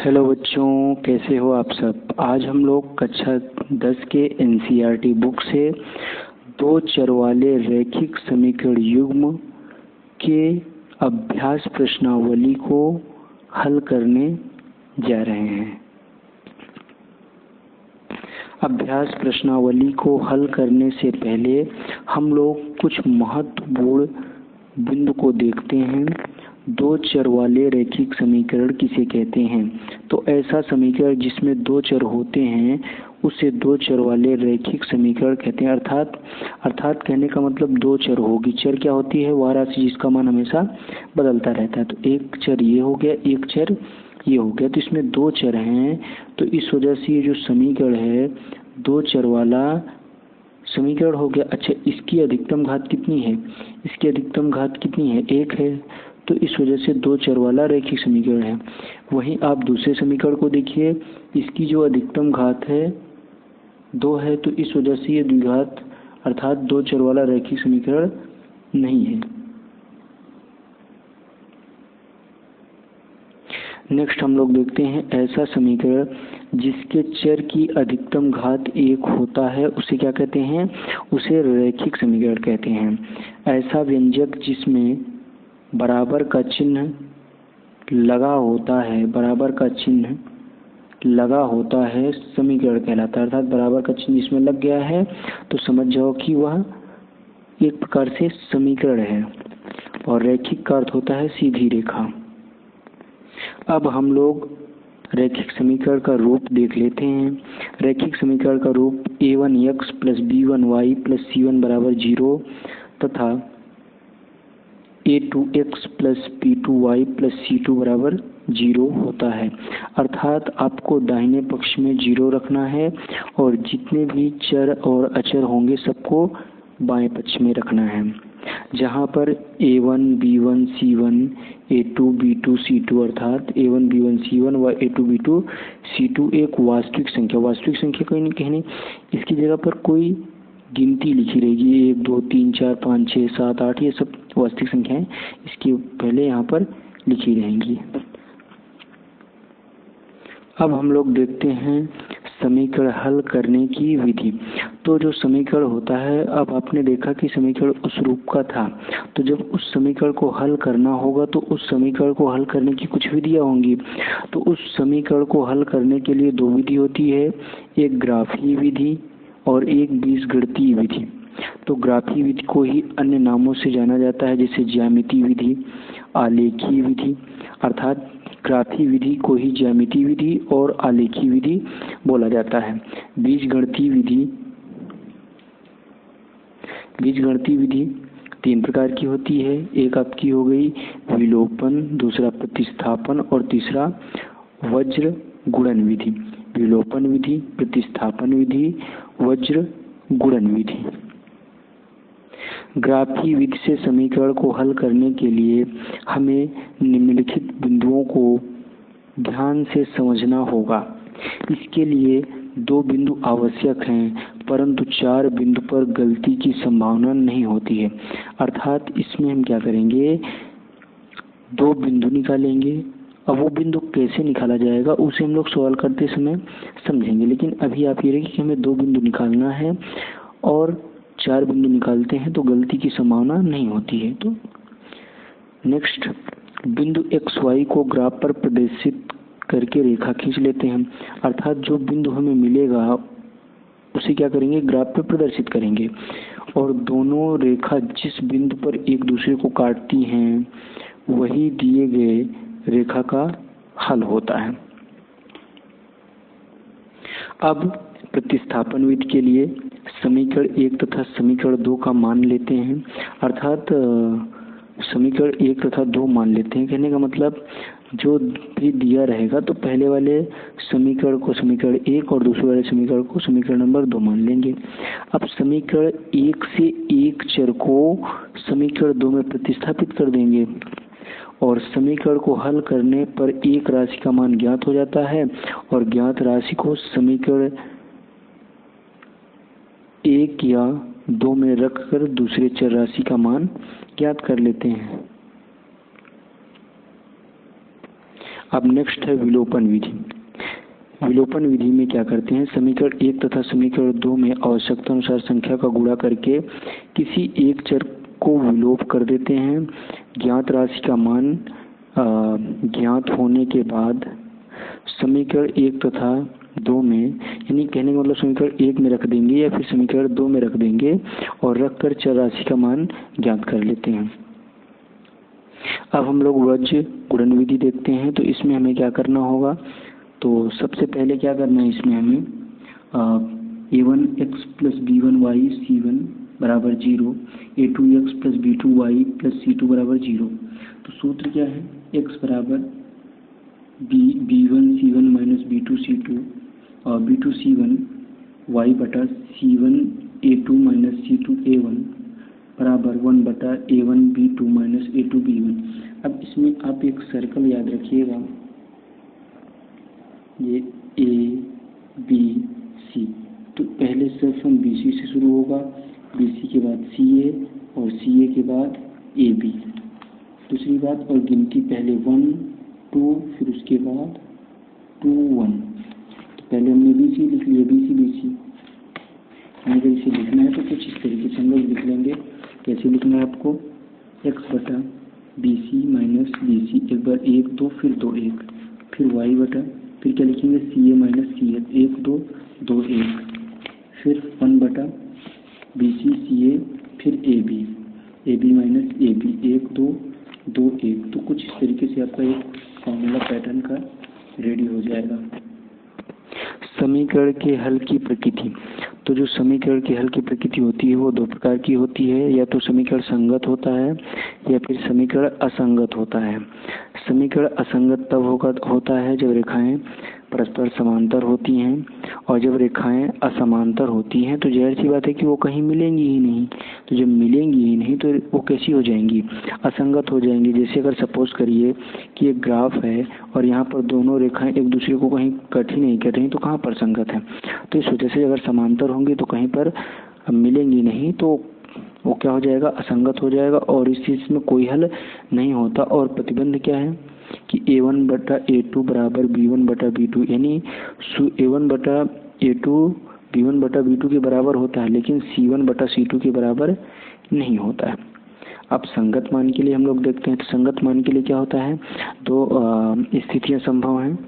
Hello बच्चों, कैसे हो आप सब। आज हम लोग कक्षा 10 के एनसीईआरटी बुक से दो चर वाले रैखिक समीकरण युग्म के अभ्यास प्रश्नावली को हल करने जा रहे हैं। अभ्यास प्रश्नावली को हल करने से पहले हम लोग कुछ महत्वपूर्ण बिंदु को देखते हैं। दो चर वाले रैखिक समीकरण किसे कहते हैं? तो ऐसा समीकरण जिसमें दो चर होते हैं उसे दो चर वाले रैखिक समीकरण कहते हैं। अर्थात कहने का मतलब दो चर होगी। चर क्या होती है? वह राशि जिसका मान हमेशा बदलता रहता है। तो एक चर ये हो गया, एक चर ये हो गया। तो इसमें दो चर हैं, तो इस वजह से ये जो समीकरण है दो चर वाला समीकरण हो गया। अच्छा, इसकी अधिकतम घात कितनी है? इसकी अधिकतम घात कितनी है? एक है। तो इस वजह से दो चर वाला रैखिक समीकरण है। वहीं आप दूसरे समीकरण को देखिए, इसकी जो अधिकतम घात है दो है, तो इस वजह से ये द्विघात अर्थात दो चर वाला रैखिक समीकरण नहीं है। नेक्स्ट हम लोग देखते हैं ऐसा समीकरण जिसके चर की अधिकतम घात एक होता है उसे क्या कहते हैं? उसे रैखिक समीकरण कहते हैं। ऐसा व्यंजक जिसमें बराबर का चिन्ह लगा होता है, बराबर का चिन्ह लगा होता है समीकरण कहलाता है। अर्थात बराबर का चिन्ह जिसमें लग गया है तो समझ जाओ कि वह एक प्रकार से समीकरण है। और रैखिक का अर्थ होता है सीधी रेखा। अब हम लोग रैखिक समीकरण का रूप देख लेते हैं। रैखिक समीकरण का रूप a1x + b1y + c1 = 0 तथा a2x + b2y + c2 = 0 होता है। अर्थात आपको दाहिने पक्ष में 0 रखना है और जितने भी चर और अचर होंगे सबको बाएं पक्ष में रखना है। जहाँ पर a1 b1 c1 a2 b2 c2 अर्थात a1 b1 c1 व a2 b2 c2 एक वास्तविक संख्या कोई नहीं कहनी। इसकी जगह पर कोई गिनती लिखी रहेगी, 1 2 3 4 5 6 7 8, ये सब वास्तविक संख्याएं इसके पहले यहाँ पर लिखी रहेंगी। अब हम लोग देखते हैं समीकरण हल करने की विधि। तो जो समीकरण होता है, अब आपने देखा कि समीकरण उस रूप का था, तो जब उस समीकरण को हल करना होगा तो उस समीकरण को हल करने की कुछ विधियां होंगी। तो उस समीकरण को हल करने के लिए दो विधि होती है, एक ग्राफीय विधि और एक बीजगणितीय विधि। तो ग्राफीय विधि को ही अन्य नामों से जाना जाता है, जैसे ज्यामितीय विधि, आलेखीय विधि। अर्थात ग्राफीय विधि को ही ज्यामितीय विधि और आलेखीय विधि बोला जाता है। बीजगणितीय विधि तीन प्रकार की होती है। एक आपकी हो गई विलोपन, दूसरा प्रतिस्थापन और तीसरा वज्र गुणन विधि। विलोपन विधि, प्रतिस्थापन विधि, वज्र गुणन विधि। ग्राफीय विधि से समीकरण को हल करने के लिए हमें निम्नलिखित बिंदुओं को ध्यान से समझना होगा। इसके लिए दो बिंदु आवश्यक हैं, परंतु चार बिंदु पर गलती की संभावना नहीं होती है। अर्थात इसमें हम क्या करेंगे, दो बिंदु निकालेंगे। अब वो बिंदु कैसे निकाला जाएगा उसे हम लोग सवाल करते समय समझेंगे, लेकिन अभी आप ये रखिए कि हमें दो बिंदु निकालना है और चार बिंदु निकालते हैं तो गलती की संभावना नहीं होती है। तो नेक्स्ट, बिंदु XY को ग्राफ पर प्रदर्शित करके रेखा खींच लेते हैं। अर्थात जो बिंदु हमें मिलेगा उसे क्या करेंगे, ग्राफ पर प्रदर्शित करेंगे और दोनों रेखा जिस बिंदु पर एक दूसरे को काटती हैं वही दिए गए रेखा का हल होता है। अब प्रतिस्थापन विधि के लिए समीकरण 1 तथा समीकरण 2 का मान लेते हैं। अर्थात समीकरण 1 तथा 2 मान लेते हैं। कहने का मतलब जो भी दिया रहेगा तो पहले वाले समीकरण को समीकरण 1 और दूसरे वाले समीकरण को समीकरण नंबर 2 मान लेंगे। अब समीकरण 1 से एक चर को समीकरण 2 में प्रतिस्थापित कर देंगे और समीकरण को हल करने पर एक राशि का मान ज्ञात हो जाता है और ज्ञात राशि को समीकरण 1 या 2 में रखकर दूसरे चर राशि का मान ज्ञात कर लेते हैं। अब नेक्स्ट है विलोपन विधि। विलोपन विधि में क्या करते हैं, समीकरण 1 तथा समीकरण 2 में आवश्यकता अनुसार संख्या का गुणा करके किसी एक चर को विलोप कर देते हैं। ज्ञात राशि का मान ज्ञात होने के बाद समीकरण 1 तथा 2 में, यानी कहने का मतलब समीकरण 1 में रख देंगे या फिर समीकरण 2 में रख देंगे और रखकर चर राशि का मान ज्ञात कर लेते हैं। अब हम लोग वज्र गुणन विधि देखते हैं। तो इसमें हमें क्या करना होगा, तो सबसे पहले क्या करना है, इसमें हमें a1x प्लस b1y c1 बराबर 0, a2x plus b2y plus c2 बराबर 0। तो सूत्र क्या है, x बराबर b1 c1 minus b2 c2 और b2 c1 y बटा c1 a2 minus c2 a1 बराबर 1 बटा a1 b2 minus a2 b1। अब इसमें आप एक सर्कल याद रखिएगा, ये a b c। तो पहले सिर्फ हम bc से शुरू होगा, bc के बाद ca और ca के बाद ab। दूसरी बात, और गिनती पहले 1 2 फिर उसके बाद 2 1। तो पहले हमने bc लिख लिया, bc bc। अगर इसे लिखना है तो कुछ इस तरीके से हम लोग लिख लेंगे। कैसे लिखना है आपको, x बटा B C minus B C, एक बार 1 2 फिर 2 1, फिर y बटा, फिर क्या लिखेंगे सी ए माइनस सी ए, 1 2 2 1, फिर 1 बटा बी सी ए, फिर A B minus A B, 1 2 2 1। तो कुछ इस तरीके से आपका एक फॉर्मूला पैटर्न का रेडी हो जाएगा। समीकरण के हल की प्रकृति। तो जो समीकरण के हल की प्रकृति होती है वो दो प्रकार की होती है, या तो समीकरण संगत होता है या फिर समीकरण असंगत होता है। समीकरण असंगत तब होता है जब रेखाएं परस्पर समांतर होती हैं, और जब रेखाएं असमांतर होती हैं तो जाहिर सी बात है कि वो कहीं मिलेंगी ही नहीं। तो जब मिलेंगी ही नहीं तो वो कैसी हो जाएंगी, असंगत हो जाएंगी। जैसे अगर सपोज करिए कि एक ग्राफ है और यहाँ पर दोनों रेखाएं एक दूसरे को कहीं कट ही नहीं कर रही, तो कहाँ पर संगत है। तो इस वजह से अगर समांतर होंगी तो कहीं पर मिलेंगी नहीं, तो वो क्या हो जाएगा, असंगत हो जाएगा और इस चीज़ में कोई हल नहीं होता। और प्रतिबंध क्या है कि a1 बटा a2 बराबर b1 बटा b2, यानी a1 बटा a2 b1 बटा b2 के बराबर होता है, लेकिन c1 बटा c2 के बराबर नहीं होता है। अब संगत मान के लिए हम लोग देखते हैं। तो संगत मान के लिए क्या होता है, दो स्थितियां संभव हैं,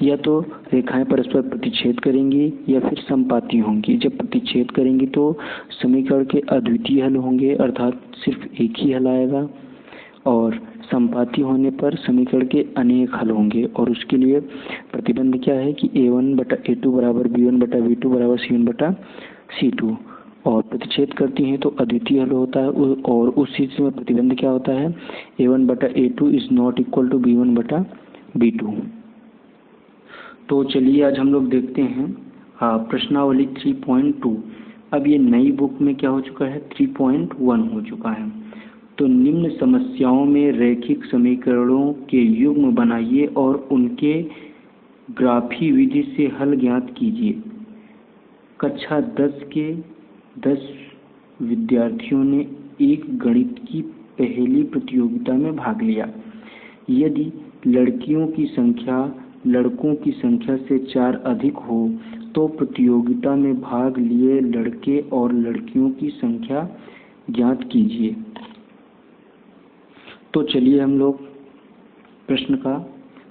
या तो रेखाएं परस्पर प्रतिच्छेद करेंगी या फिर समपाती होंगी। जब प्रतिच्छेद करेंगी तो समीकरण के अद्वितीय हल होंगे, अर्थात सिर्फ एक ही हल आएगा, और समपाती होने पर समीकरण के अनेक हल होंगे। और उसके लिए प्रतिबंध क्या है कि a1 बटा a2 बराबर b1 बटा b2 बराबर c1 बटा c2, और प्रतिच्छेद करती हैं तो अद्वितीय हल होता है। और उस चीज़ में प्रतिबंध क्या होता है, a1 बटा a2 is not equal to b1 बटा b2। तो चलिए आज हम लोग देखते हैं प्रश्नावली 3.2। अब ये नई बुक में क्या हो चुका है, 3.1 हो चुका है। तो निम्न समस्याओं में रैखिक समीकरणों के युग्म बनाइए और उनके ग्राफी विधि से हल ज्ञात कीजिए। कक्षा 10 के 10 विद्यार्थियों ने एक गणित की पहेली प्रतियोगिता में भाग लिया। यदि लड़कियों की संख्या लड़कों की संख्या से 4 अधिक हो तो प्रतियोगिता में भाग लिए लड़के और लड़कियों की संख्या ज्ञात कीजिए। तो चलिए हम लोग प्रश्न का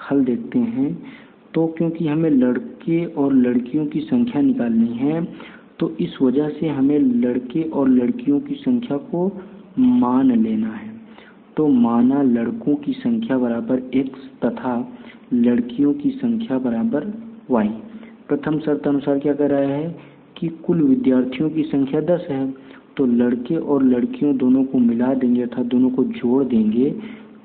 हल देखते हैं। तो क्योंकि हमें लड़के और लड़कियों की संख्या निकालनी है, तो इस वजह से हमें लड़के और लड़कियों की संख्या को मान लेना है। तो माना लड़कों की संख्या बराबर x तथा लड़कियों की संख्या बराबर y। प्रथम शर्त अनुसार क्या कर रहा है कि कुल विद्यार्थियों की संख्या 10 है, तो लड़के और लड़कियों दोनों को मिला देंगे अर्थात दोनों को जोड़ देंगे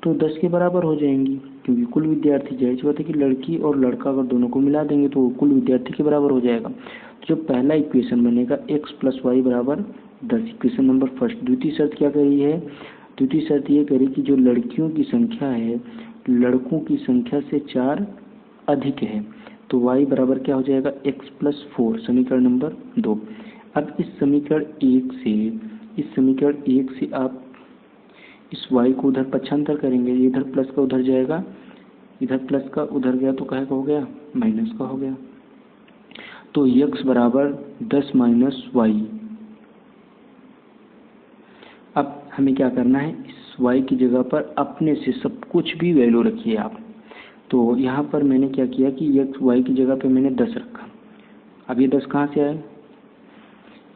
तो 10 के बराबर हो जाएंगी, क्योंकि कुल विद्यार्थी, जाहिर सी बात है कि लड़की और लड़का अगर दोनों को मिला देंगे तो कुल विद्यार्थी के बराबर हो जाएगा। तो जो पहला इक्वेशन बनेगा x प्लस वाई बराबर 10, इक्वेशन नंबर फर्स्ट। द्वितीय शर्त क्या करी है, द्वितीय शर्त ये करी कि जो लड़कियों की संख्या है लड़कों की संख्या से 4 अधिक है, तो y बराबर क्या हो जाएगा, x प्लस 4, समीकरण नंबर 2। अब इस समीकरण 1 से आप इस y को उधर पक्षांतर करेंगे, इधर प्लस का उधर जाएगा इधर प्लस का उधर गया तो क्या हो गया, माइनस का हो गया। तो x बराबर 10 माइनस वाई। अब हमें क्या करना है, इस y की जगह पर अपने से सब कुछ भी वैल्यू रखिए आप। तो यहाँ पर मैंने क्या किया कि x y की जगह पे मैंने 10 रखा। अब ये 10 कहाँ से आया,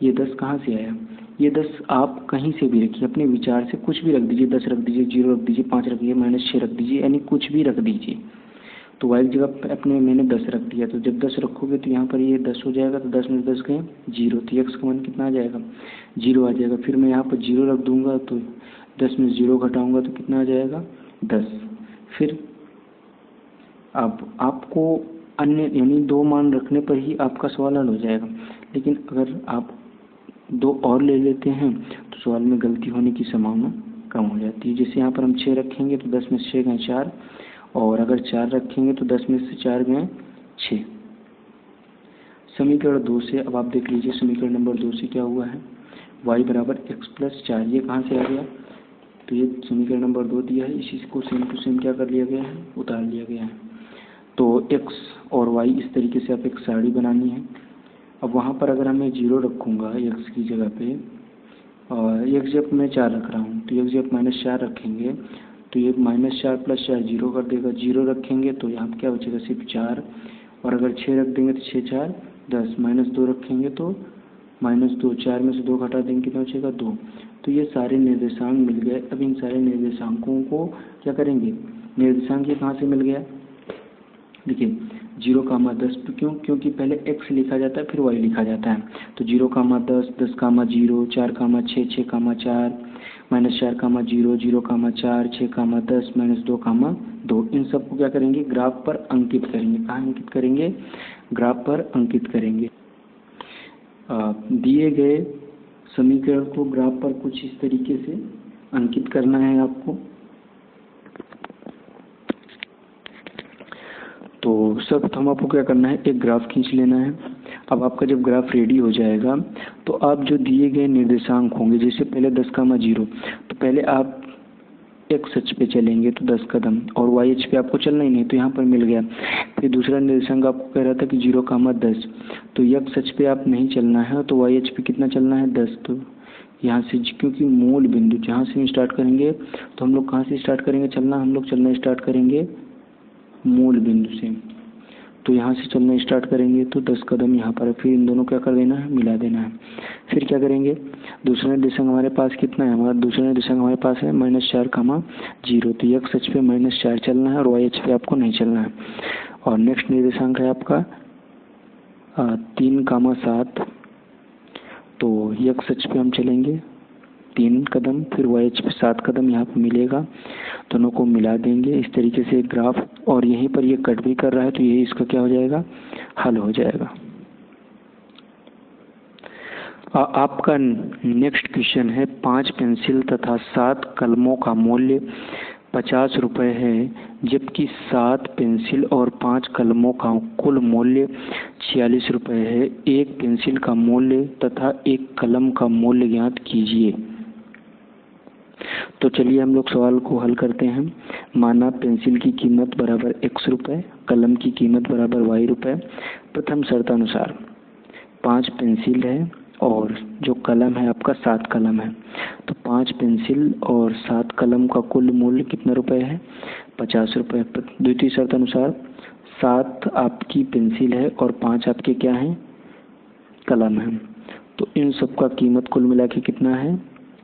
ये 10 कहाँ से आया, ये 10 आप कहीं से भी रखिए, अपने विचार से कुछ भी रख दीजिए, 10 रख दीजिए, 0 रख दीजिए, 5 रख दीजिए, -6 रख दीजिए, यानी कुछ भी रख दीजिए। तो y की जगह अपने मैंने 10 रख दिया। तो जब 10 रखोगे तो यहाँ पर ये 10 हो जाएगा, तो 10 में 10 गए 0, तो x का मान कितना आ जाएगा, 0 आ जाएगा। फिर मैं यहाँ पर 0 रख दूँगा, तो 10 में 0 घटाऊँगा तो कितना आ जाएगा, 10। फिर अब आपको अन्य यानी 2 मान रखने पर ही आपका सवाल हल हो जाएगा। लेकिन अगर आप 2 और ले लेते हैं तो सवाल में गलती होने की संभावना कम हो जाती है। जैसे यहाँ पर हम 6 रखेंगे तो 10 में 6 गए 4, और अगर 4 रखेंगे तो 10 में से 4 गए 6। समीकरण 2 से अब आप देख लीजिए, समीकरण नंबर 2 से क्या हुआ है, y बराबर x प्लस 4, ये कहाँ से आ गया, तो ये समीकरण नंबर 2 दिया है, इसी को सेम टू सेम क्या कर लिया गया है, उतार लिया गया है। तो x और y इस तरीके से आप एक सारणी बनानी है। अब वहाँ पर अगर मैं 0 रखूँगा x की जगह पे, और x जब मैं 4 रख रहा हूँ, तो x जब -4 रखेंगे तो ये -4 प्लस 4 0 कर देगा। 0 रखेंगे तो यहाँ क्या बचेगा, सिर्फ 4, और अगर 6 रख देंगे तो 6 4 10, -2 रखेंगे तो -2, 4 में से 2 घटा देंगे कितना बचेगा, 2। तो ये सारे निर्देशांक मिल गए। अब इन सारे निर्देशांकों को क्या करेंगे, निर्देशांक ये कहाँ से मिल गया, देखिए 0, 10, क्योंकि पहले x लिखा जाता है फिर y लिखा जाता है। तो 0, 10, 10, 0, 4, 6, 6, 4, -4, 0, 0, 4, 6, 10, -2, 2। इन सबको क्या करेंगे, ग्राफ पर अंकित करेंगे। कहाँ अंकित करेंगे, ग्राफ पर अंकित करेंगे। दिए गए समीकरण को ग्राफ पर कुछ इस तरीके से अंकित करना है आपको। तो सर्वप्रथम आपको क्या करना है, एक ग्राफ खींच लेना है। अब आपका जब ग्राफ रेडी हो जाएगा तो आप जो दिए गए निर्देशांक होंगे, जैसे पहले 10, 0, तो पहले आप x अक्ष पे चलेंगे तो 10 कदम, और y अक्ष पे आपको चलना ही नहीं, तो यहाँ पर मिल गया। फिर दूसरा निर्देशांक आपको कह रहा था कि 0, 10, तो x अक्ष पे आप नहीं चलना है, तो y अक्ष पे कितना चलना है, 10। तो यहाँ से क्योंकि मूल बिंदु जहाँ से हम स्टार्ट करेंगे, तो हम लोग कहाँ से स्टार्ट करेंगे चलना, हम लोग चलना स्टार्ट करेंगे मूल बिंदु से। तो यहाँ से चलना स्टार्ट करेंगे तो 10 कदम यहाँ पर, फिर इन दोनों क्या कर देना है, मिला देना है। फिर क्या करेंगे, दूसरा निर्देशांक हमारे पास कितना है, हमारा दूसरा निर्देशांक हमारे पास है -4, 0, तो x अक्ष पे -4 चलना है और y अक्ष पे आपको नहीं चलना है। और नेक्स्ट निर्देशांक है आपका 3, 7, तो x अक्ष पे हम चलेंगे 3 कदम, फिर y अक्ष पे 7 कदम, यहाँ पर मिलेगा, दोनों को मिला देंगे इस तरीके से एक ग्राफ। और यहीं पर ये कट भी कर रहा है, तो यही इसका क्या हो जाएगा, हल हो जाएगा। आपका नेक्स्ट क्वेश्चन है, 5 पेंसिल तथा 7 कलमों का मूल्य 50 रुपये है, जबकि 7 पेंसिल और 5 कलमों का कुल मूल्य 46 रुपये है। एक पेंसिल का मूल्य तथा एक कलम का मूल्य ज्ञात कीजिए। तो चलिए हम लोग सवाल को हल करते हैं। माना पेंसिल की कीमत बराबर x रुपये, कलम की कीमत बराबर y रुपये। प्रथम शर्तानुसार 5 पेंसिल है और जो कलम है आपका 7 कलम है, तो 5 पेंसिल और 7 कलम का कुल मूल्य कितना रुपए है, 50 रुपये। द्वितीय शर्तानुसार 7 आपकी पेंसिल है और 5 आपके क्या हैं, कलम है, तो इन सब का कीमत कुल मिला के कितना है,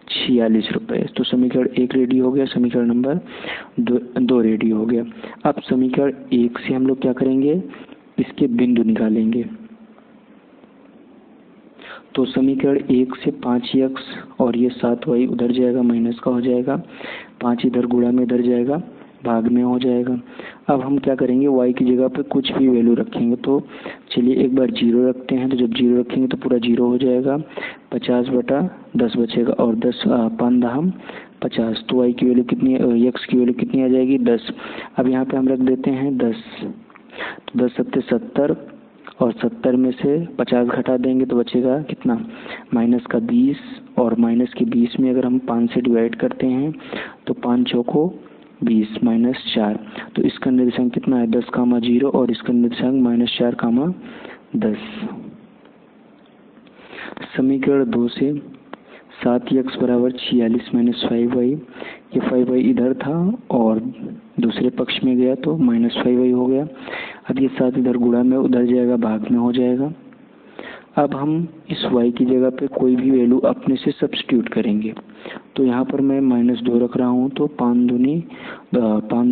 46 रुपये। तो समीकरण 1 रेडी हो गया, समीकरण नंबर 2 रेडी हो गया। अब समीकरण 1 से हम लोग क्या करेंगे, इसके बिंदु निकालेंगे। तो समीकरण 1 से 5x और ये 7y उधर जाएगा, माइनस का हो जाएगा, 5 इधर गुणा में इधर जाएगा, भाग में हो जाएगा। अब हम क्या करेंगे, y की जगह पे कुछ भी वैल्यू रखेंगे। तो चलिए एक बार 0 रखते हैं, तो जब 0 रखेंगे तो पूरा 0 हो जाएगा, 50/10 बचेगा, और 10 5 10 50, तो y की वैल्यू कितनी है, x की वैल्यू कितनी आ जाएगी, 10। अब यहाँ पे हम रख देते हैं 10, तो 10 7 70, और 70 में से 50 घटा देंगे तो बचेगा कितना, -20, और -20 में अगर हम 5 से डिवाइड करते हैं तो 5 चौको 20 माइनस 4, तो इसका निर्देशांक कितना है 10, 0 और इसका निर्देशांक -4, 10। समीकरण 2 से 7x बराबर 46 माइनस 5y, ये 5y इधर था और दूसरे पक्ष में गया तो -5y हो गया। अब ये 7 इधर गुणा में उधर जाएगा, भाग में हो जाएगा। अब हम इस y की जगह पे कोई भी वैल्यू अपने से सब्स्टिट्यूट करेंगे, तो यहाँ पर मैं -2 रख रहा हूँ, तो 5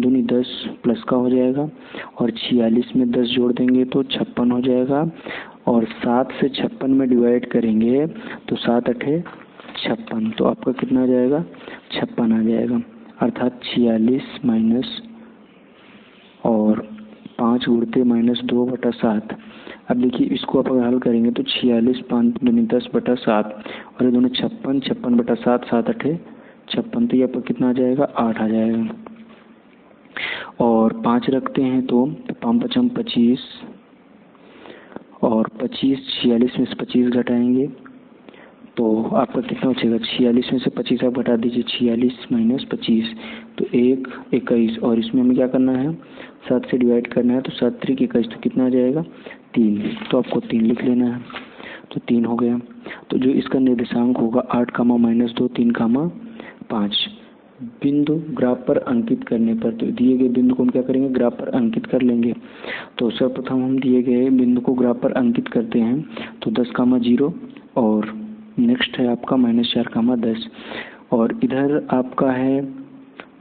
दूनी 10 प्लस का हो जाएगा और 46 में 10 जोड़ देंगे तो 56 हो जाएगा और 7 से 56 में डिवाइड करेंगे तो 7 8 56, तो आपका कितना आ जाएगा 56 आ जाएगा, अर्थात 46 माइनस और 5 उड़ते -2/7। अब देखिए इसको आप अगर हल करेंगे तो 46 5 दूनी 10/7 और ये दोनों 56, 56/7, 7 8 56, तो ये आपका कितना आ जाएगा 8 आ जाएगा। और 5 रखते हैं तो 5 5 25 और 25 46 में से 25 घटाएंगे तो आपका कितना बचेगा 46 में से 25 आप घटा दीजिए, 46 माइनस 25 तो 1 21 और इसमें हमें क्या करना है 7 से डिवाइड करना है, तो 7 3 21, तो कितना आ जाएगा 3, तो आपको 3 लिख लेना है, तो 3 हो गया। तो जो इसका निर्देशांक होगा 8, -2, 3, 5। बिंदु ग्राफ पर अंकित करने पर, तो दिए गए बिंदु को हम क्या करेंगे ग्राफ पर अंकित कर लेंगे। तो सर्वप्रथम हम दिए गए बिंदु को ग्राफ पर अंकित करते हैं, तो 10, 0 और नेक्स्ट है आपका -4, 10 और इधर आपका है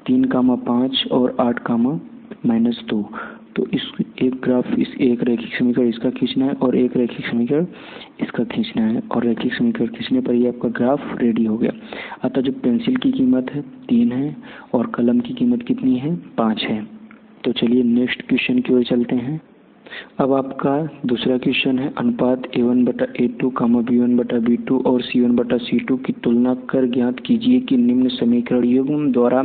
3, 5 और 8, -2। तो इस एक ग्राफ इस एक रैखिक समीकरण इसका खींचना है और एक रैखिक समीकरण इसका खींचना है और रैखिक समीकरण खींचने पर ये आपका ग्राफ रेडी हो गया। अतः जो पेंसिल की कीमत है 3 है और कलम की कीमत कितनी है 5 है। तो चलिए नेक्स्ट क्वेश्चन की ओर चलते हैं। अब आपका दूसरा क्वेश्चन है अनुपात A1/A2, B1/B2 और C1/C2 की तुलना कर ज्ञात कीजिए कि निम्न समीकरण युग्म द्वारा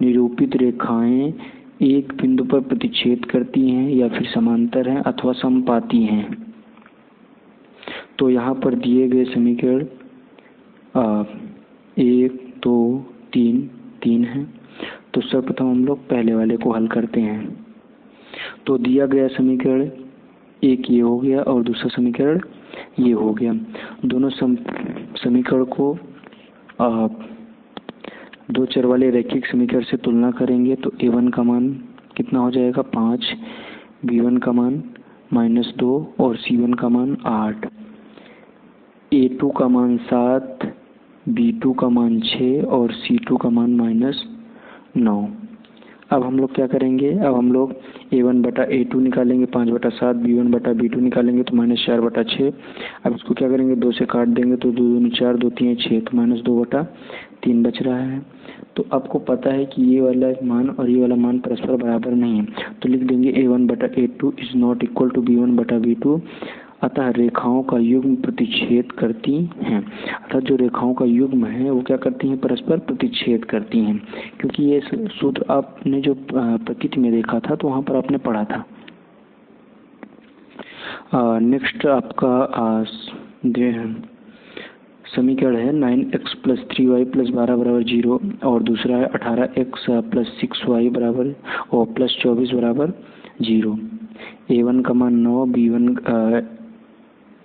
निरूपित रेखाएं एक बिंदु पर प्रतिच्छेद करती हैं या फिर समांतर हैं अथवा समपाती हैं। तो यहाँ पर दिए गए समीकरण 1 2 3 हैं। तो सर्वप्रथम हम लोग पहले वाले को हल करते हैं। तो दिया गया समीकरण एक ये हो गया और दूसरा समीकरण ये हो गया। दोनों समीकरण को दो चर वाले रैखिक समीकरण से तुलना करेंगे तो A1 का मान कितना हो जाएगा 5, B1 का मान -2 और C1 का मान 8, A2 का मान 7, B2 का मान 6 और C2 का मान -9। अब हम लोग क्या करेंगे, अब हम लोग A1/A2 निकालेंगे 5/7, B1/B2 निकालेंगे तो -4/6। अब इसको क्या करेंगे 2 से काट देंगे तो 2 दूनी 4, 2 3 6, तो -2/3 बच रहा है। तो आपको पता है कि ये वाला मान और ये वाला मान परस्पर बराबर नहीं है, तो लिख देंगे A1/A2 is not equal to B1/B2। अतः रेखाओं का युग्म प्रतिच्छेद करती हैं। अतः जो रेखाओं का युग्म है वो क्या करती हैं परस्पर प्रतिच्छेद करती हैं, क्योंकि ये सूत्र आपने जो प्रकृति में देखा था तो वहाँ पर आपने पढ़ा था। नेक्स्ट आपका समीकरण है 9x + 3y + 12 = 0 और दूसरा है 18x + 6y + 24 = 0। A1 का मान 9,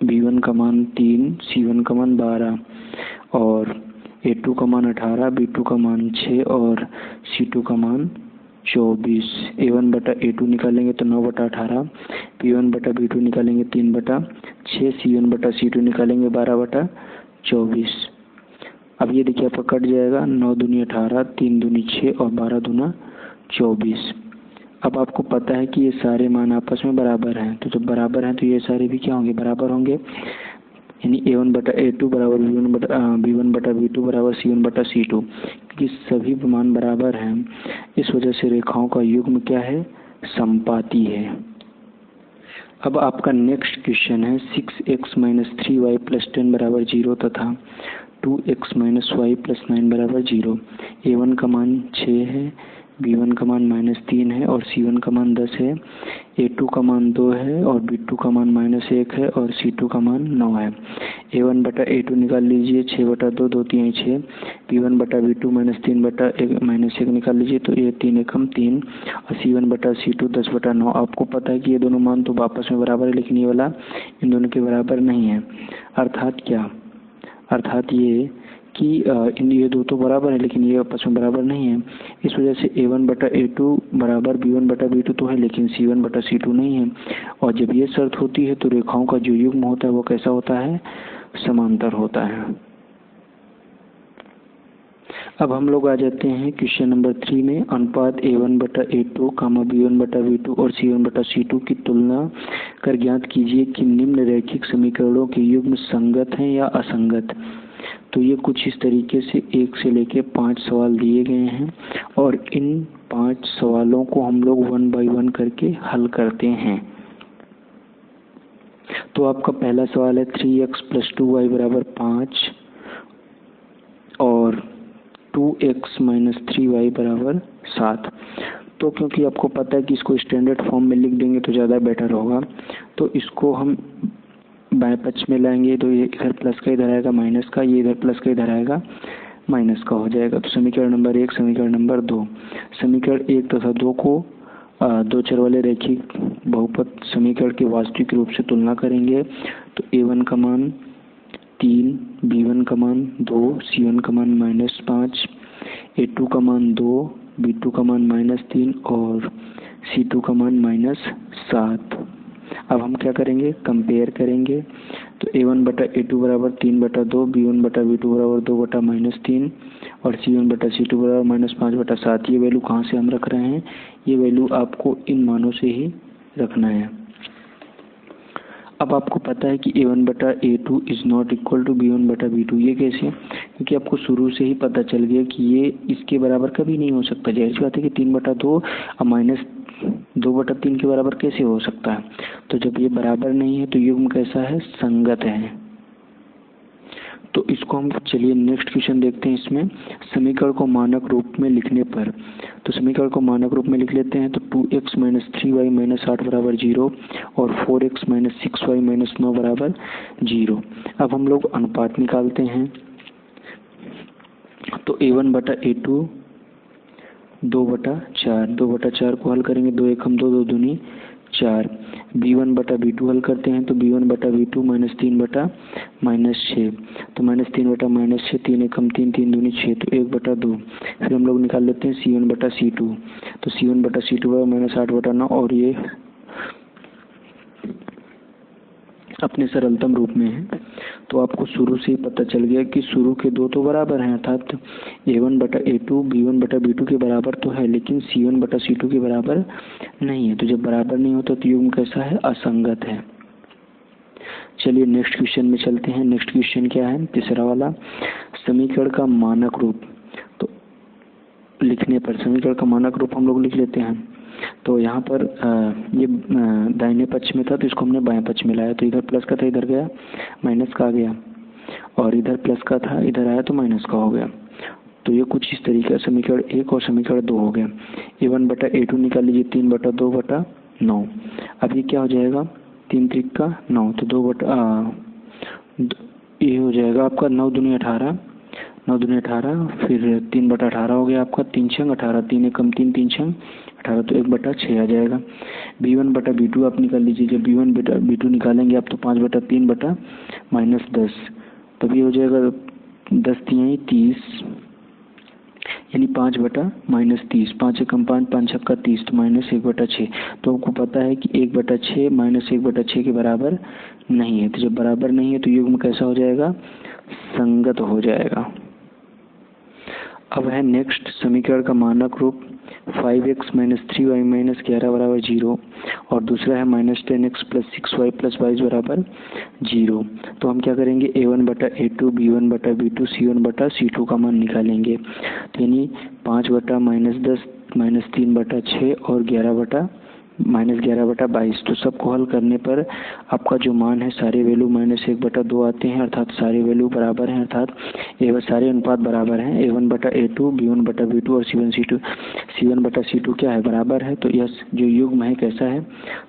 B1 का मान 3, C1 का मान 12 और A2 का मान 18, B2 का मान 6 और C2 का मान 24। A1/A2 निकालेंगे तो 9/18, B1/B2 निकालेंगे 3/6, C1/C2 निकालेंगे 12/24। अब ये देखिए आपका कट जाएगा, 9 दूनी 18, 3 दूनी 6 और 12 दूना 24। अब आपको पता है कि ये सारे मान आपस में बराबर हैं, तो जब बराबर हैं तो ये सारे भी क्या होंगे बराबर होंगे, यानी A1/A2 बराबर B1/B2 बराबर C1/C2, क्योंकि सभी मान बराबर हैं। इस वजह से रेखाओं का युग्म क्या है समपाती है। अब आपका नेक्स्ट क्वेश्चन है 6x - 3y + 10 = 0 तथा 2x - y + 9 = 0। A1 का मान 6 है, B1 का मान -3 है और C1 का मान 10 है, A2 का मान 2 है और B2 का मान -1 है और C2 का मान 9 है। A1 बटा A2 निकाल लीजिए, 6 बटा 2, 2 3 6, B1 बटा B2 -3 बटा -1 निकाल लीजिए, तो ये 3 एकम 3 और C1 बटा C2 10 बटा 9। आपको पता है कि ये दोनों मान तो आपस में बराबर है, लेकिन ये वाला इन दोनों के बराबर नहीं है। अर्थात क्या, अर्थात ये कि ये दो तो बराबर है लेकिन ये आपस में बराबर नहीं है। इस वजह से A1 बटा A2 बराबर B1 बटा B2 तो है, लेकिन C1 बटा C2 नहीं है। और जब ये शर्त होती है तो रेखाओं का जो युग्म होता है वो कैसा होता है, समांतर होता है। अब हम लोग आ जाते हैं क्वेश्चन नंबर 3 में। अनुपात A1 बटा A2 B1 बटा B2 और C1 बटा C2 की तुलना कर ज्ञात कीजिए कि निम्न रैखिक समीकरणों के युग्म संगत हैं या असंगत। तो ये कुछ इस तरीके से 1 से लेके 5 सवाल दिए गए हैं और इन 5 सवालों को हम लोग 1 बाय 1 करके हल करते हैं। तो आपका पहला सवाल है 3x + 2y = 5 और 2x - 3y = 7। तो क्योंकि आपको पता है कि इसको स्टैंडर्ड फॉर्म में लिख देंगे तो ज़्यादा बेटर होगा, तो इसको हम बाएं पक्ष में लाएंगे, तो ये इधर प्लस का इधर आएगा माइनस का, ये इधर प्लस का इधर आएगा माइनस का हो जाएगा। तो समीकरण नंबर 1, समीकरण नंबर 2। समीकरण 1 तथा 2 को दो चर वाले रैखिक बहुपद समीकरण के वास्तविक रूप से तुलना करेंगे। तो A1 का मान 3, B1 का मान 2, C1 का मान -5, A2 का मान 2, B2 का मान -3 और C2 का मान -7। अब हम क्या करेंगे, कंपेयर करेंगे। तो A1 बटा A2 बराबर 3 बटा 2, B1 बटा B2 बराबर 2 बटा -3 और C1 बटा C2 बराबर -5 बटा 7। ये वैल्यू कहाँ से हम रख रहे हैं, ये वैल्यू आपको इन मानों से ही रखना है। अब आपको पता है कि A1 बटा A2 is not equal to B1 बटा B2। ये कैसे, क्योंकि आपको शुरू से ही पता चल गया कि ये इसके बराबर कभी नहीं हो सकता। जाहिर सी बात है कि 3 बटा 2 और -2 बटा 3 के बराबर कैसे हो सकता है। तो जब ये बराबर नहीं है तो युग्म कैसा है, संगत है। तो इसको हम चलिए नेक्स्ट क्वेश्चन देखते हैं। इसमें समीकरण को मानक रूप में लिखने पर, तो समीकरण को मानक रूप में लिख लेते हैं। तो 2x - 3y - 8 बराबर 0 और 4x - 6y - 9 बराबर 0। अब हम लोग अनुपात निकालते हैं। तो A1 बटा A2 2 बटा 4 को हल करेंगे, 2 एकम 2, 2 दूनी 4। B1 बटा B2 हल करते हैं। तो B1 बटा B2 -3 बटा -6, तो -3 बटा -6, 3 एकम 3, 3 दूनी 6, तो 1 बटा 2। फिर हम लोग निकाल लेते हैं C1 बटा C2। तो C1 बटा C2 -8 बटा 9 और ये अपने सरलतम रूप में है। तो आपको शुरू से ही पता चल गया कि शुरू के दो तो बराबर हैं, अर्थात A1 बटा A2 B1 बटा B2 के बराबर तो है, लेकिन C1 बटा C2 के बराबर नहीं है। तो जब बराबर नहीं होता तो युग्म कैसा है, असंगत है। चलिए नेक्स्ट क्वेश्चन में चलते हैं। नेक्स्ट क्वेश्चन क्या है, तीसरा वाला। समीकरण का मानक रूप तो लिखने पर, समीकरण का मानक रूप हम लोग लिख लेते हैं। तो यहाँ पर ये दाहिने पक्ष में था तो इसको हमने बाएं पक्ष में लाया। तो इधर प्लस का था, इधर गया माइनस का आ गया, और इधर प्लस का था, इधर आया तो माइनस का हो गया। तो ये कुछ इस तरीके से समीकरण 1 और समीकरण 2 हो गया। A1 बटा A2 निकाल लीजिए, 3 बटा 2 बटा 9। अब ये क्या हो जाएगा, 3 त्रिक का 9, तो 2 बटा ये हो जाएगा आपका 9 दूनी 18, 9 दूनी 18, फिर 3 बटा 18 हो गया आपका, 3 छंग 18, 3 एकम 3, 3 छंग 18, तो 1 बटा 6 आ जाएगा। B1 बटा B2 आप निकाल लीजिए। जब B1 बटा B2 निकालेंगे आप तो 5 बटा 3 बटा -10, तब ये हो जाएगा 10 तिहाई 30, यानी 5 बटा -30, 5 एकम 5, 5 छक्का 30, तो -1 बटा 6। तो आपको पता है कि 1 बटा 6 -1 बटा 6 के बराबर नहीं है। तो जब बराबर नहीं है तो युग्म कैसा हो जाएगा, संगत हो जाएगा। अब है नेक्स्ट समीकरण का मानक रूप 5x - 3y - 11 बराबर 0 और दूसरा है -10x + 6y + 22 बराबर 0। तो हम क्या करेंगे, A1 बटा A2 B1 बटा B2 C1 बटा C2 का मान निकालेंगे। तो यानी 5 बटा -10 -3 बटा 6 और 11 बटा -11/22। तो सबको हल करने पर आपका जो मान है सारे वैल्यू -1/2 आते हैं, अर्थात सारे वैल्यू बराबर हैं, अर्थात सारे अनुपात बराबर हैं। A1/A2, B1/B2 और C1/C2 क्या है, बराबर है। तो यह जो युग्म है कैसा है,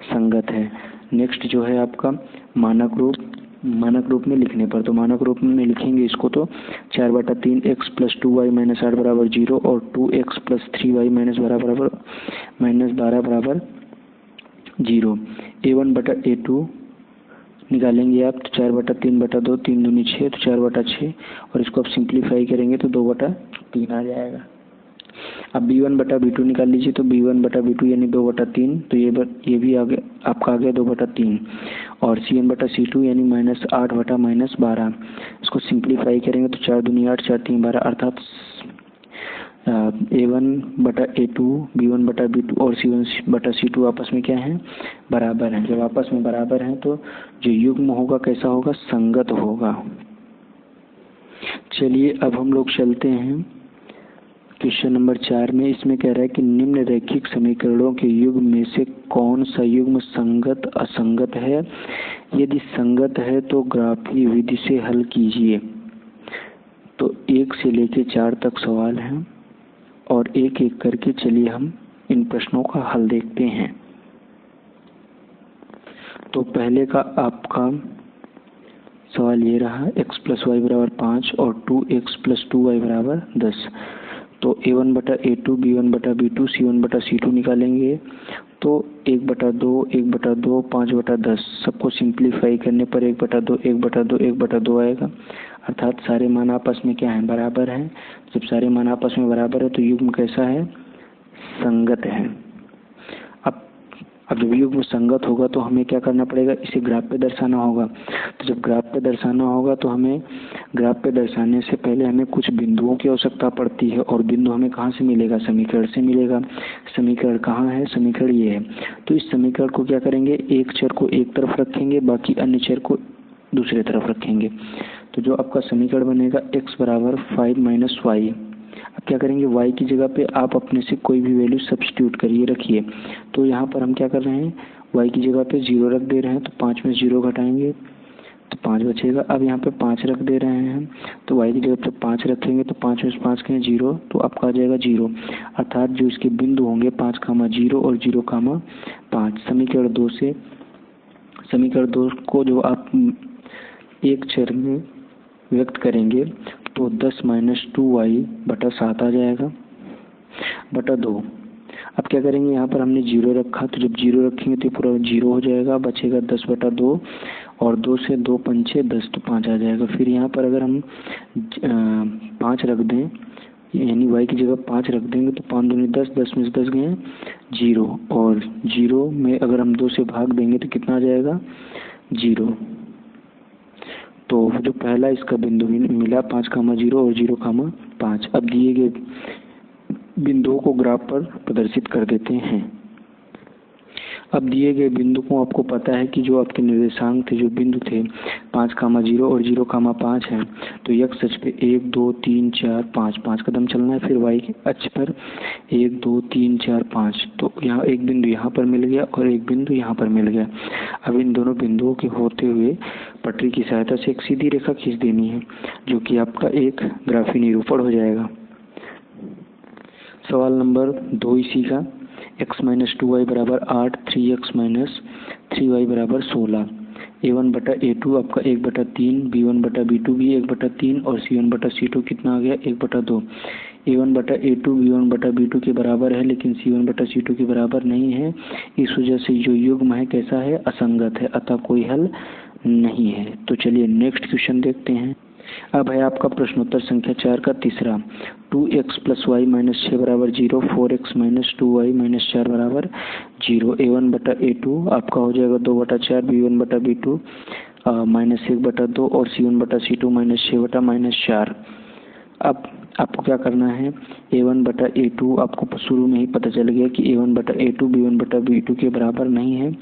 संगत है। नेक्स्ट जो है आपका मानक रूप में लिखने पर, तो मानक रूप में लिखेंगे इसको तो 4/3 x + 2y - 8 = 0 और 2x + 3y - 12 = 0। A1/A2 निकालेंगे आप तो 4/3/2, 3 दूनी 6, तो 4/6 और इसको आप सिंप्लीफाई करेंगे तो 2/3 आ जाएगा। अब B1/B2 निकाल लीजिए, तो B1/B2 यानी 2/3, तो ये भी आ गया आपका, आ गया 2/3। और C1/C2 यानी -8/12, इसको सिंप्लीफाई करेंगे तो 4 दूनी 8, 4 3 12, अर्थात A1/A2, B1/B2 और C1/C2 आपस में क्या है, बराबर हैं। जब आपस में बराबर हैं तो जो युग्म होगा कैसा होगा, संगत होगा। चलिए अब हम लोग चलते हैं क्वेश्चन नंबर 4 में। इसमें कह रहा है कि निम्न रैखिक समीकरणों के युग्म में से कौन सा युग्म संगत असंगत है। यदि संगत है तो ग्राफीय विधि से हल कीजिए। तो 1 से लेकर 4 तक सवाल हैं और एक एक करके चलिए हम इन प्रश्नों का हल देखते हैं। तो पहले का आपका सवाल ये रहा, x + y = 5 और 2x + 2y = 10। तो A1/A2, B1/B2, C1/C2 निकालेंगे तो 1/2, 1/2, 5/10, सबको सिंप्लीफाई करने पर 1/2, 1/2, 1/2 आएगा, अर्थात सारे मान आपस में क्या है, बराबर हैं। जब सारे मान आपस में बराबर है तो युग्म कैसा है, संगत है। अब जब युग्म संगत होगा तो हमें क्या करना पड़ेगा, इसे ग्राफ पे दर्शाना होगा। तो जब ग्राफ पे दर्शाना होगा तो हमें ग्राफ पे दर्शाने से पहले हमें कुछ बिंदुओं की आवश्यकता पड़ती है, और बिंदु हमें कहाँ से मिलेगा, समीकरण से मिलेगा। समीकरण कहाँ है, समीकरण ये है। तो इस समीकरण को क्या करेंगे, एक चर को एक तरफ रखेंगे, बाकी अन्य चर को दूसरे तरफ रखेंगे। तो जो आपका समीकरण बनेगा x = 5 - y। अब क्या करेंगे, y की जगह पे आप अपने से कोई भी वैल्यू सब्स्टिट्यूट करिए, रखिए। तो यहाँ पर हम क्या कर रहे हैं, y की जगह पे 0 रख दे रहे हैं, तो 5 में 0 घटाएंगे तो 5 बचेगा। अब यहाँ पे 5 रख दे रहे हैं, तो y की जगह पे 5 रखेंगे तो 5 में 5 के 0, तो आपका आ जाएगा 0, अर्थात जो इसके बिंदु होंगे 5, 0 और 0, 5। समीकरण 2 को जो आप एक चर में व्यक्त करेंगे तो 10 - 2y/7 आ जाएगा बटा 2। अब क्या करेंगे, यहाँ पर हमने 0 रखा, तो जब 0 रखेंगे तो पूरा 0 हो जाएगा, बचेगा 10/2 और 2 से 2 पंचे 10, तो 5 आ जाएगा। फिर यहाँ पर अगर हम 5 रख दें, यानी y की जगह 5 रख देंगे तो 5 दूनी 10, 10 में से 10 गए 0, और 0 में अगर हम 2 से भाग देंगे तो कितना आ जाएगा, 0। तो जो पहला इसका बिंदु मिला 5, 0 और 0, 5। अब दिए गए बिंदुओं को ग्राफ पर प्रदर्शित कर देते हैं। अब दिए गए बिंदु को आपको पता है कि जो आपके निर्देशांक थे, जो बिंदु थे 5, 0 और 0, 5 हैं, तो x अक्ष पे 1, 2, 3, 4, 5 कदम चलना है। फिर y अक्ष पर 1, 2, 3, 4, 5, तो यहाँ एक बिंदु यहाँ पर मिल गया और एक बिंदु यहाँ पर मिल गया। अब इन दोनों बिंदुओं के होते हुए पटरी की सहायता से एक सीधी रेखा खींच देनी है, जो कि आपका एक ग्राफीय निरूपण हो जाएगा। सवाल नंबर 2 इसी का, x - 2y = 8, 3x - 3y = 16। A1/A2 आपका 1/3, B1/B2 भी 1/3 और C1/C2 कितना आ गया, 1/2। A1/A2 B1/B2 के बराबर है, लेकिन C1/C2 के बराबर नहीं है। इस वजह से जो युग्म है कैसा है, असंगत है, अतः कोई हल नहीं है। तो चलिए नेक्स्ट क्वेश्चन देखते हैं। अब है आपका प्रश्नोत्तर संख्या 4 का तीसरा, 2x + y - 6 = 0, 4x - 2y - 4 = 0। A1/A2 आपका हो जाएगा 2/4, B1/B2 -1/2 और C1/C2 -6 - 4। अब आपको क्या करना है, A1/A2 आपको शुरू में ही पता चल गया कि A1/A2 B1/B2 के बराबर नहीं है,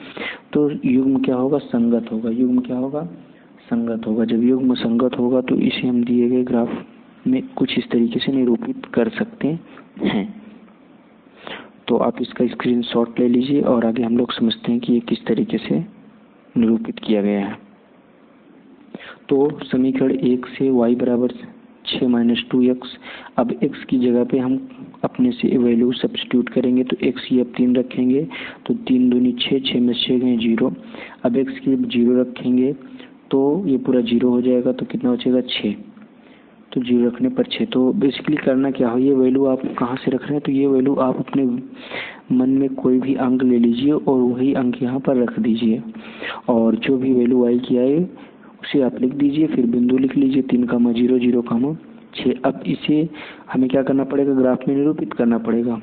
तो युग्म क्या होगा, संगत होगा। युग्म क्या होगा, संगत होगा। जब युग्म संगत होगा तो इसे हम दिए गए ग्राफ में कुछ इस तरीके से निरूपित कर सकते हैं। तो आप इसका स्क्रीनशॉट ले लीजिए और आगे हम लोग समझते हैं कि ये किस तरीके से निरूपित किया गया है। तो समीकरण 1 से y बराबर 6 माइनस 2x, अब x की जगह पे हम अपने से वैल्यू सब्स्टिट्यूट करेंगे। तो x की अब 3 रखेंगे तो 3 दूनी 6, 6 में 6 गए 0। अब x की 0 रखेंगे तो ये पूरा 0 हो जाएगा, तो कितना बचेगा 6। तो 0 रखने पर 6। तो बेसिकली करना क्या हो, ये वैल्यू आप कहाँ से रख रहे हैं, तो ये वैल्यू आप अपने मन में कोई भी अंक ले लीजिए और वही अंक यहाँ पर रख दीजिए, और जो भी वैल्यू y की आए उसे आप लिख दीजिए। फिर बिंदु लिख लीजिए 3, 0, 0, 6। अब इसे हमें क्या करना पड़ेगा, ग्राफ में निरूपित करना पड़ेगा।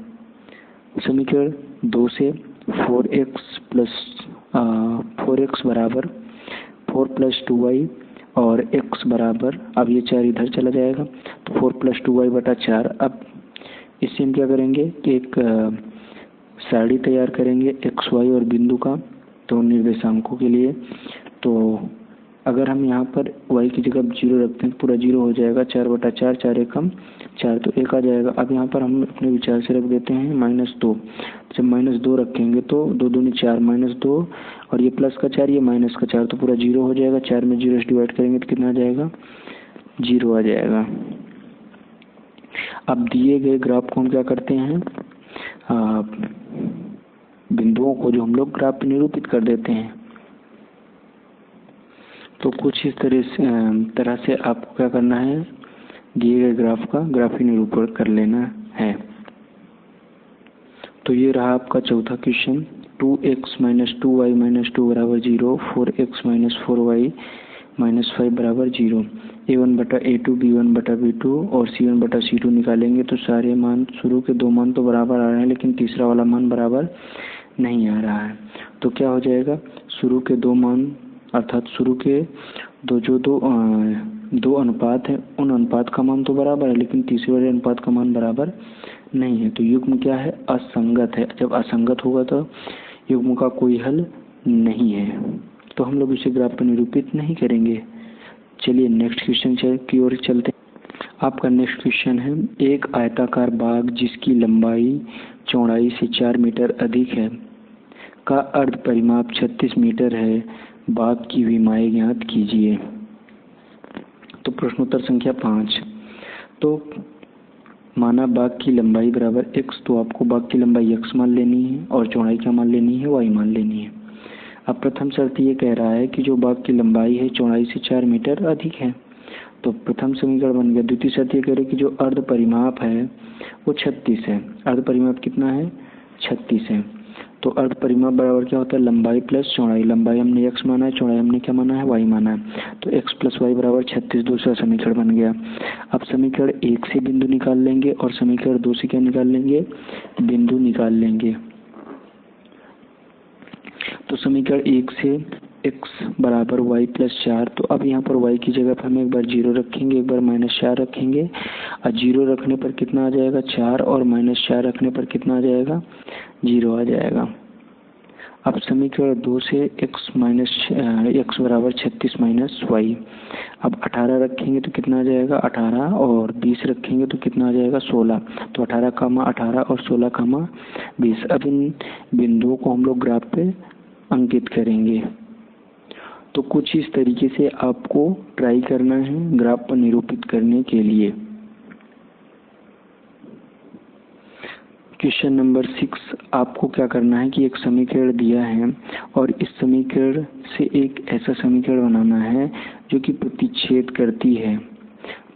समीकरण 2 से 4x बराबर 4 + 2y और x बराबर, अब ये 4 इधर चला जाएगा तो 4 + 2y बटा 4। अब इससे हम क्या करेंगे कि एक सारणी तैयार करेंगे x, y और बिंदु का, तो निर्देशांकों के लिए। तो अगर हम यहाँ पर y की जगह 0 रखते हैं तो पूरा 0 हो जाएगा, 4 बटा 4, 4 एकम 4, तो 1 आ जाएगा। अब यहाँ पर हम अपने विचार से रख देते हैं -2। जब -2 रखेंगे तो 2 दूनी 4, -2 और ये प्लस का 4, ये माइनस का 4, तो पूरा 0 हो जाएगा। 4 में 0 से डिवाइड करेंगे तो कितना आ जाएगा, 0 आ जाएगा। अब दिए गए ग्राफ को हम क्या करते हैं, बिंदुओं को जो हम लोग ग्राफ पे निरूपित कर देते हैं। तो कुछ इस तरह से आपको क्या करना है, दिए गए ग्राफ का ग्राफी निरूपण कर लेना है। तो ये रहा आपका चौथा क्वेश्चन। 2x - 2y - 2 बराबर 0, 4x - 4y - 5 बराबर 0। a1 बटा a2, b1 बटा b2 और c1 बटा c2 निकालेंगे तो सारे मान, शुरू के 2 मान तो बराबर आ रहे हैं लेकिन तीसरा वाला मान बराबर नहीं आ रहा है। तो क्या हो जाएगा, शुरू के 2 मान अर्थात शुरू के दो अनुपात है, उन अनुपात का मान तो बराबर है लेकिन तीसरे वाले अनुपात का मान बराबर नहीं है। तो युग्म क्या है, असंगत है। जब असंगत होगा तो युग्म का कोई हल नहीं है, तो हम लोग इसे ग्राफ पर निरूपित नहीं करेंगे। चलिए नेक्स्ट क्वेश्चन की ओर चलते हैं। आपका नेक्स्ट क्वेश्चन है, एक आयताकार बाग जिसकी लंबाई चौड़ाई से 4 मीटर अधिक है का अर्ध परिमाप 36 मीटर है, बाग की विमाएं ज्ञात कीजिए। तो प्रश्नोत्तर संख्या 5। तो माना बाग की लंबाई बराबर x, तो आपको बाग की लंबाई x मान लेनी है और चौड़ाई क्या मान लेनी है, y मान लेनी है। अब प्रथम शर्त ये कह रहा है कि जो बाग की लंबाई है चौड़ाई से 4 मीटर अधिक है, तो प्रथम समीकरण बन गया। द्वितीय शर्त ये कह रही है कि जो अर्ध परिमाप है वो 36 है। अर्ध परिमाप कितना है, 36 है। तो अर्ध परिमाप बराबर क्या होता है, लंबाई प्लस चौड़ाई। लंबाई हमने x माना है, चौड़ाई हमने क्या माना है, y माना है। तो x + y बराबर 36 दूसरा समीकरण बन गया। अब समीकरण 1 से बिंदु निकाल लेंगे और समीकरण 2 से क्या निकाल लेंगे, बिंदु निकाल लेंगे। तो समीकरण 1 से x बराबर y + 4, तो अब यहाँ पर y की जगह पर हम एक बार 0 रखेंगे, एक बार -4 रखेंगे। और 0 रखने पर कितना आ जाएगा, 4, और -4 रखने पर कितना आ जाएगा, 0 आ जाएगा। अब समीकरण 2 से x बराबर 36 - y। अब 18 रखेंगे तो कितना आ जाएगा, 18, और 20 रखेंगे तो कितना आ जाएगा, 16। तो 18, 18 और 16, 20। अब इन बिंदुओं को हम लोग ग्राफ पे अंकित करेंगे। तो कुछ इस तरीके से आपको ट्राई करना है ग्राफ पर निरूपित करने के लिए। क्वेश्चन नंबर 6, आपको क्या करना है कि एक समीकरण दिया है और इस समीकरण से एक ऐसा समीकरण बनाना है जो कि प्रतिच्छेद करती है।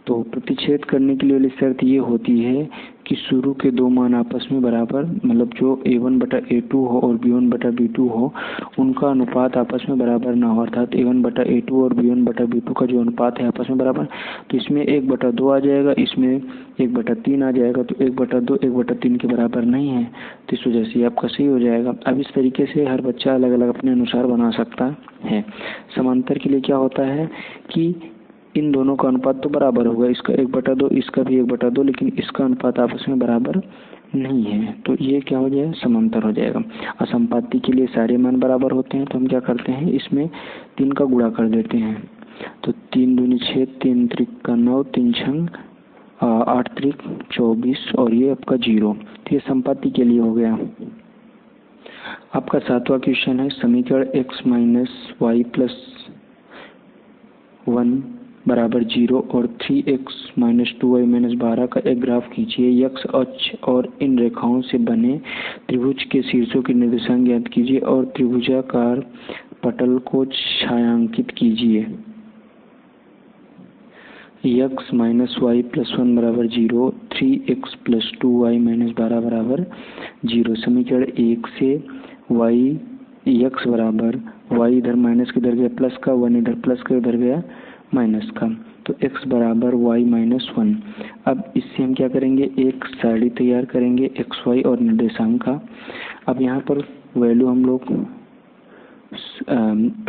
तो प्रतिच्छेद करने के लिए वाली शर्त ये होती है कि शुरू के 2 मान आपस में बराबर, मतलब जो a1 बटा a2 हो और b1 बटा b2 हो, उनका अनुपात आपस में बराबर ना हो। अर्थात a1 बटा a2 और b1 बटा b2 का जो अनुपात है आपस में बराबर, तो इसमें 1/2 आ जाएगा, इसमें 1/3 आ जाएगा। तो 1/2 1/3 के बराबर नहीं है, तो इस वजह से आपका सही हो जाएगा। अब इस तरीके से हर बच्चा अलग अलग अपने अनुसार बना सकता है। समांतर के लिए क्या होता है कि इन दोनों का अनुपात तो बराबर होगा, इसका 1/2, इसका भी 1/2, लेकिन इसका अनुपात आपस में बराबर नहीं है, तो ये क्या हो जाएगा, समांतर हो जाएगा। असंपाती के लिए सारे मान बराबर होते हैं, तो हम क्या करते हैं, इसमें 3 का गुणा कर देते हैं। तो 3 दूनी 6, 3 त्रिक 9, 3 छंग 8 त्रिक 24 और ये आपका 0। तो ये संपत्ति के लिए हो गया। आपका 7वां क्वेश्चन है समीकरण x माइनस वाई प्लस 1 बराबर 0 और 3x माइनस 2y माइनस 12 का एक ग्राफ खींचिए। x अक्ष और इन रेखाओं से बने त्रिभुज के शीर्षों की निर्देशांक ज्ञात कीजिए और त्रिभुजाकार पटल को छायांकित कीजिए। x माइनस वाई प्लस 1 बराबर 0, 3x प्लस 2y माइनस 12 बराबर 0। समीकरण 1 से x बराबर y इधर माइनस के इधर गया प्लस का, 1 इधर प्लस का इधर गया माइनस का, तो x बराबर y माइनस 1। अब इससे हम क्या करेंगे, एक सारणी तैयार करेंगे x y और निर्देशांक का। अब यहाँ पर वैल्यू हम लोग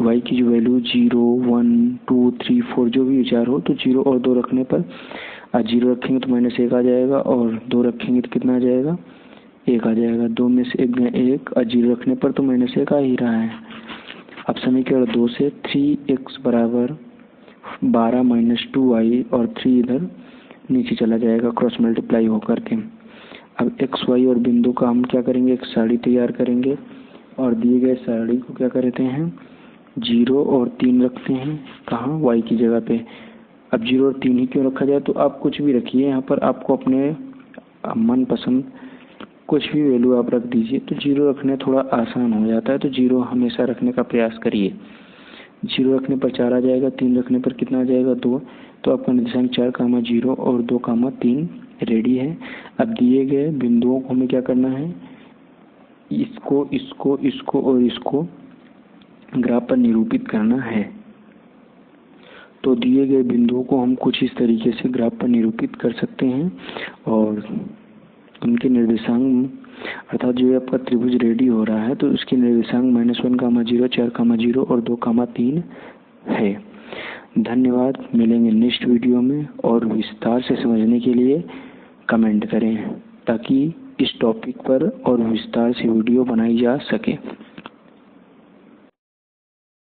y की जो वैल्यू 0, 1, 2, 3, 4 जो भी विचार हो, तो 0 और 2 रखने पर 0 रखेंगे तो -1 आ जाएगा और 2 रखेंगे तो कितना आ जाएगा, 1 आ जाएगा। 2 में से 1 गया 1 और 0 रखने पर तो -1 आ ही रहा है। अब समीकरण 2 से 3x बराबर 12 माइनस 2y और 3 इधर नीचे चला जाएगा क्रॉस मल्टीप्लाई होकर के। अब x y और बिंदु का हम क्या करेंगे, एक सारणी तैयार करेंगे और दिए गए सारणी को क्या करते हैं, 0 और 3 रखते हैं कहाँ, y की जगह पे। अब 0 और 3 ही क्यों रखा जाए, तो आप कुछ भी रखिए, यहाँ पर आपको अपने मनपसंद कुछ भी वैल्यू आप रख दीजिए। तो 0 रखने थोड़ा आसान हो जाता है, तो 0 हमेशा रखने का प्रयास करिए। 0 रखने पर 4 आ जाएगा, 3 रखने पर कितना आ जाएगा, 2। तो आपका निर्देशांक 4, 0 और 2, 3 रेडी है। अब दिए गए बिंदुओं को हमें क्या करना है, इसको इसको इसको और इसको ग्राफ पर निरूपित करना है। तो दिए गए बिंदुओं को हम कुछ इस तरीके से ग्राफ पर निरूपित कर सकते हैं और उनके निर्देशांक अर्थात जो आपका त्रिभुज रेडी हो रहा है तो उसके निर्देशांक -1, 0, 4, 0 और 2, 3 है। धन्यवाद। मिलेंगे नेक्स्ट वीडियो में और विस्तार से समझने के लिए कमेंट करें ताकि इस टॉपिक पर और विस्तार से वीडियो बनाई जा सके।